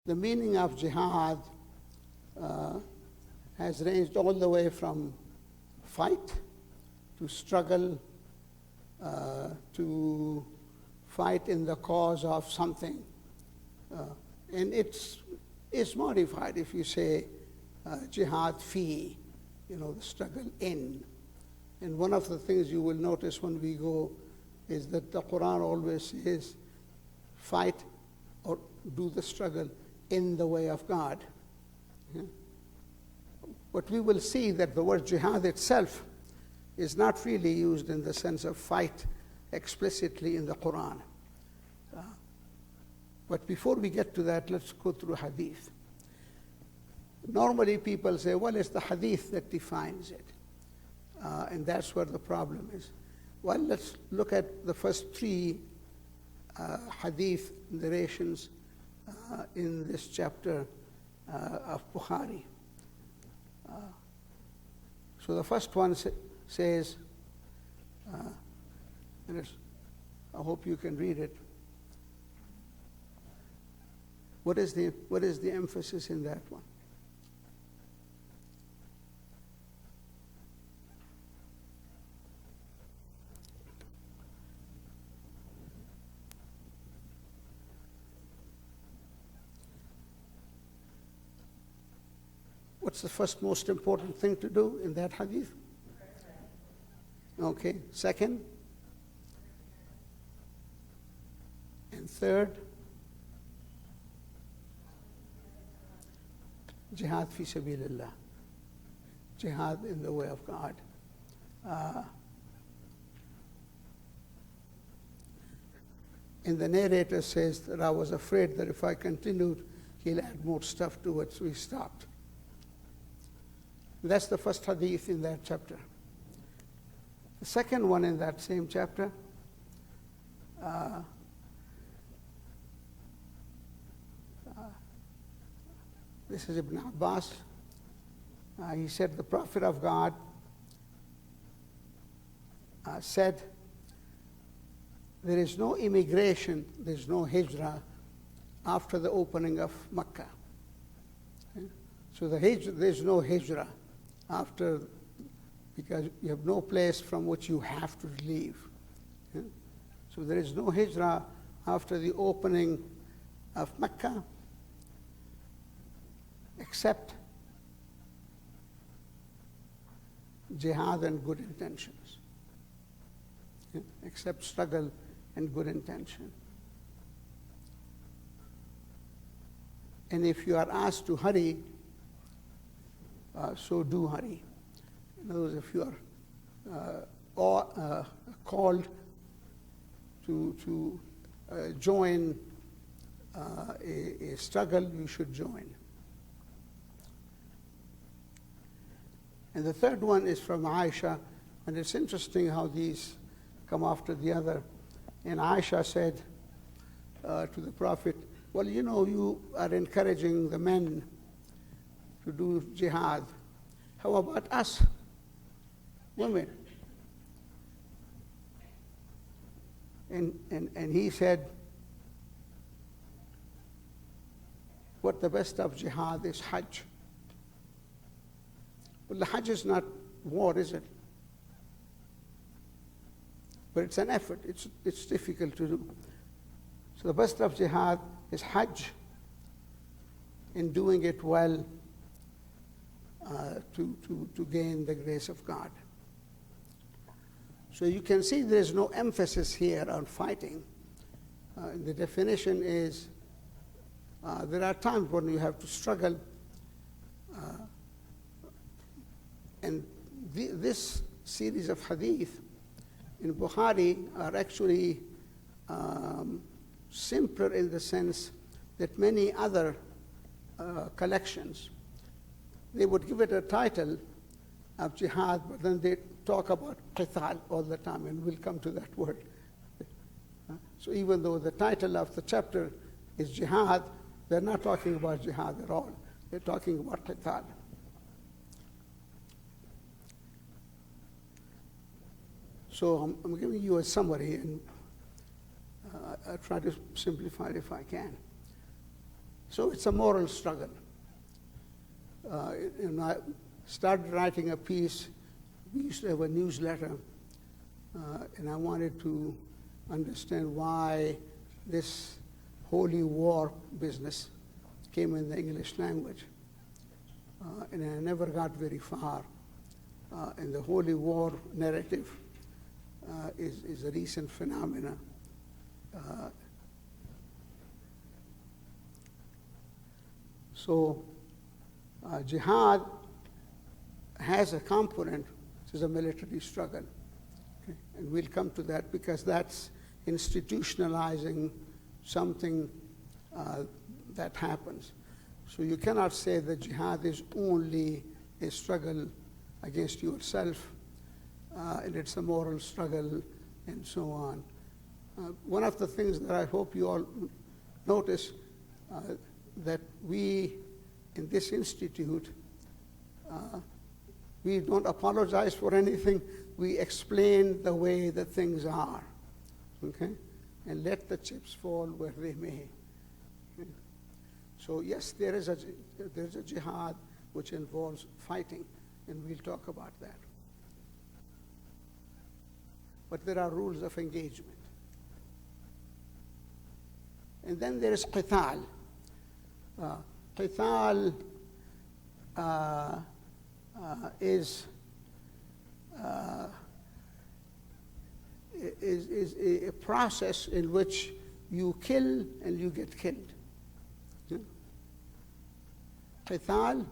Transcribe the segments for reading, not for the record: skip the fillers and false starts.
The meaning of jihad has ranged all the way from fight to struggle to fight in the cause of something. And it's modified if you say jihad fi, the struggle in. And one of the things you will notice when we go is that the Quran always says fight or do the struggle in the way of God. Yeah? But we will see that the word jihad itself is not really used in the sense of fight explicitly in the Quran. But before we get to that, let's go through hadith. Normally people say, well, it's the hadith that defines it. And that's where the problem is. Well, let's look at the first three hadith narrations in this chapter of Bukhari. So the first one says, and I hope you can read it. What is the emphasis in that one? What's the first most important thing to do in that hadith? Okay. Second? And third? Jihad fi sabilillah. Jihad in the way of God. And the narrator says that I was afraid that if I continued, he'll add more stuff to it, so he stopped. That's the first hadith in that chapter. The second one in that same chapter, this is Ibn Abbas. He said, the Prophet of God said, there is no immigration, there's no hijrah after the opening of Mecca. Okay? So there's no hijrah after, because you have no place from which you have to leave. Okay? So there is no hijrah after the opening of Mecca, except jihad and good intentions. Okay? Except struggle and good intention. And if you are asked to hurry, so do hurry. In other words, if you are called to join a struggle, you should join. And the third one is from Aisha, and it's interesting how these come after the other. And Aisha said to the Prophet, well, you are encouraging the men to do jihad. How about us, women? And he said, what the best of jihad is Hajj. Well, the Hajj is not war, is it? But it's an effort. It's difficult to do. So the best of jihad is Hajj, in doing it well to gain the grace of God. So you can see there's no emphasis here on fighting. The definition is there are times when you have to struggle, and this series of hadith in Bukhari are actually simpler in the sense that many other collections, they would give it a title of jihad, but then they talk about Qital all the time, and we'll come to that word. So even though the title of the chapter is jihad, they're not talking about jihad at all. They're talking about Qital. So I'm giving you a summary, and I'll try to simplify it if I can. So it's a moral struggle. I started writing a piece. We used to have a newsletter, and I wanted to understand why this holy war business came in the English language. And I never got very far. And the holy war narrative is a recent phenomenon. So jihad has a component, which is a military struggle. Okay? And we'll come to that because that's institutionalizing something that happens. So you cannot say that jihad is only a struggle against yourself, and it's a moral struggle, and so on. One of the things that I hope you all notice that we, in this institute, we don't apologize for anything. We explain the way that things are, okay? And let the chips fall where they may. Okay? So yes, there's a jihad which involves fighting, and we'll talk about that. But there are rules of engagement. And then there is qital. Qital is a process in which you kill and you get killed. Qital,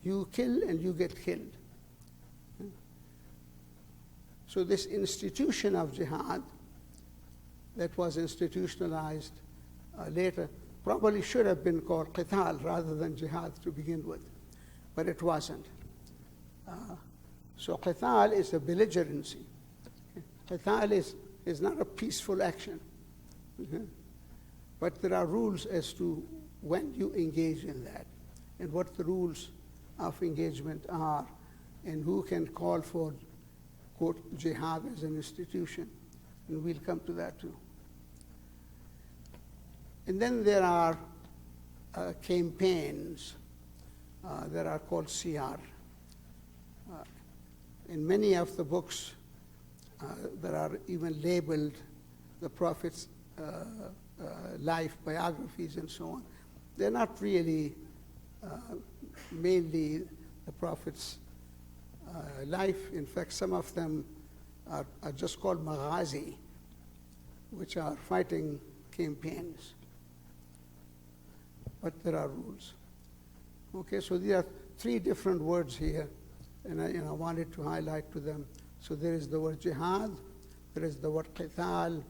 you kill and you get killed. So this institution of jihad that was institutionalized later probably should have been called qital rather than jihad to begin with, but it wasn't. So qital is a belligerency. Qital is not a peaceful action. But there are rules as to when you engage in that and what the rules of engagement are and who can call for, quote, jihad as an institution. And we'll come to that too. And then there are campaigns that are called Siyaar. In many of the books that are even labeled the Prophet's life, biographies, and so on, they're not really mainly the Prophet's life. In fact, some of them are just called Maghazi, which are fighting campaigns. But there are rules. Okay, so there are three different words here, and I wanted to highlight to them. So there is the word jihad, there is the word qital,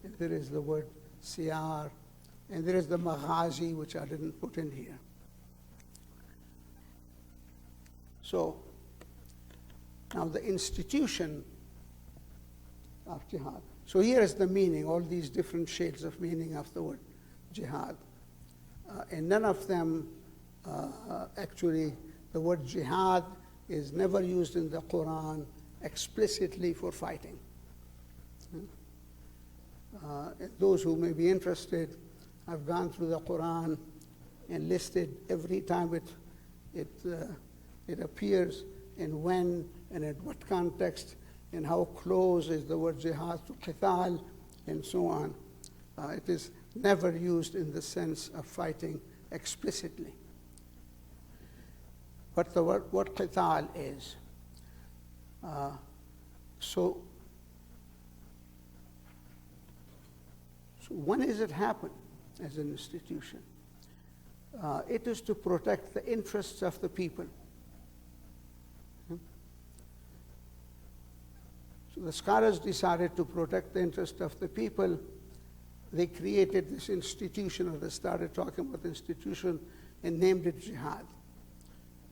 and there is the word siyaar, and there is the maghazi, which I didn't put in here. So now the institution of jihad. So here is the meaning, all these different shades of meaning of the word jihad. And none of them, actually, the word jihad is never used in the Quran explicitly for fighting. Those who may be interested, I've gone through the Quran and listed every time it appears and when and in what context and how close is the word jihad to qital and so on. It is never used in the sense of fighting explicitly. But the word what qital is. So when does it happen as an institution? It is to protect the interests of the people. So the scholars decided to protect the interest of the people. They created this institution, or they started talking about the institution and named it jihad.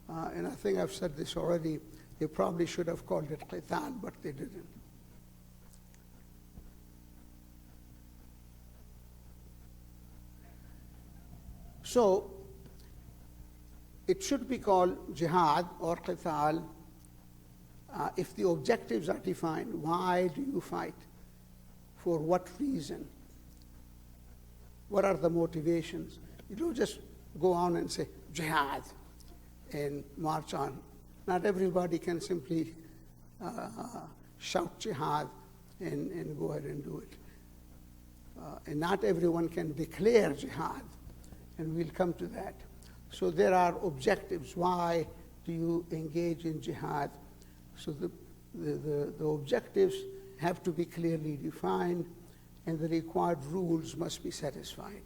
And I think I've said this already, they probably should have called it qital, but they didn't. So it should be called jihad or qital if the objectives are defined. Why do you fight? For what reason? What are the motivations? You don't just go on and say, jihad, and march on. Not everybody can simply shout jihad and go ahead and do it. And not everyone can declare jihad, and we'll come to that. So there are objectives. Why do you engage in jihad? So the objectives have to be clearly defined, and the required rules must be satisfied.